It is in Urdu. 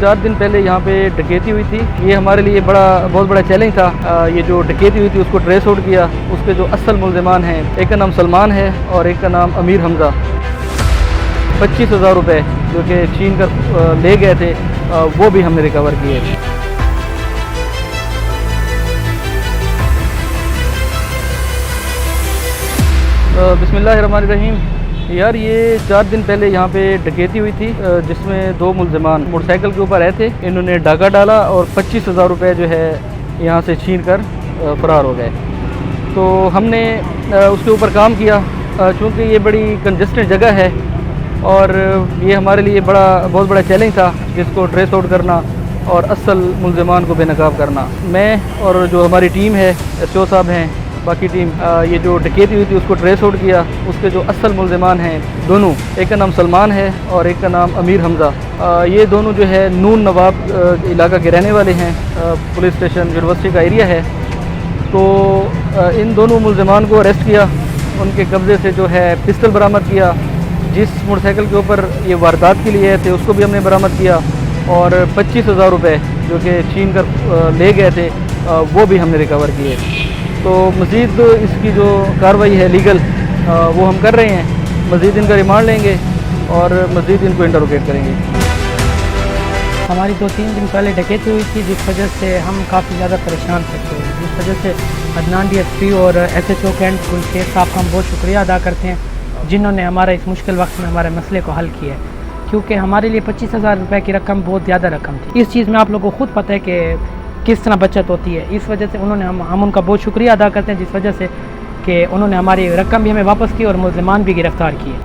4 دن پہلے یہاں پہ ڈکیتی ہوئی تھی. یہ ہمارے لیے بہت بڑا چیلنج تھا. یہ جو ڈکیتی ہوئی تھی اس کو ٹریس آؤٹ کیا. اس کے جو اصل ملزمان ہیں، ایک کا نام سلمان ہے اور ایک کا نام امیر حمزہ. 25,000 روپے جو کہ چھین کر لے گئے تھے وہ بھی ہم نے ریکور کیے. بسم اللہ الرحمن الرحیم. یار یہ 4 دن پہلے یہاں پہ ڈکیتی ہوئی تھی جس میں 2 ملزمان موٹر سائیکل کے اوپر آئے تھے. انہوں نے ڈاکہ ڈالا اور 25,000 روپے جو ہے یہاں سے چھین کر فرار ہو گئے. تو ہم نے اس کے اوپر کام کیا. چونکہ یہ بڑی کنجسٹڈ جگہ ہے اور یہ ہمارے لیے بہت بڑا چیلنج تھا جس کو ٹریس آؤٹ کرنا اور اصل ملزمان کو بے نقاب کرنا. میں اور جو ہماری ٹیم ہے، ایس او صاحب ہیں، باقی ٹیم، یہ جو ڈکیتی ہوئی تھی اس کو ٹریس آؤٹ کیا. اس کے جو اصل ملزمان ہیں دونوں، ایک کا نام سلمان ہے اور ایک کا نام امیر حمزہ. یہ دونوں جو ہے نون نواب علاقہ کے رہنے والے ہیں. پولیس اسٹیشن یونیورسٹی کا ایریا ہے. تو ان دونوں ملزمان کو اریسٹ کیا. ان کے قبضے سے جو ہے پسٹل برآمد کیا. جس موٹر سائیکل کے اوپر یہ واردات کے لیے تھے اس کو بھی ہم نے برآمد کیا. اور 25,000 روپے جو کہ چھین کر لے گئے تھے وہ بھی ہم نے ریکور کیے. تو مزید اس کی جو کارروائی ہے لیگل وہ ہم کر رہے ہیں. مزید ان کا ریمانڈ لیں گے اور مزید ان کو انٹروگیٹ کریں گے. ہماری 2-3 دن پہلے ڈکیتی ہوئی تھی جس وجہ سے ہم کافی زیادہ پریشان تھے. جس وجہ سے عدنان ڈی ایس پی اور ایس ایچ او کینٹ گلشیر صاحب کا ہم بہت شکریہ ادا کرتے ہیں جنہوں نے ہمارا اس مشکل وقت میں ہمارے مسئلے کو حل کیا ہے. کیونکہ ہمارے لیے 25,000 روپے کی رقم بہت زیادہ رقم تھی. اس چیز میں آپ لوگوں کو خود پتہ ہے کہ کس طرح بچت ہوتی ہے. اس وجہ سے انہوں نے ہم ان کا بہت شکریہ ادا کرتے ہیں جس وجہ سے کہ انہوں نے ہماری رقم بھی ہمیں واپس کی اور ملزمان بھی گرفتار کیے.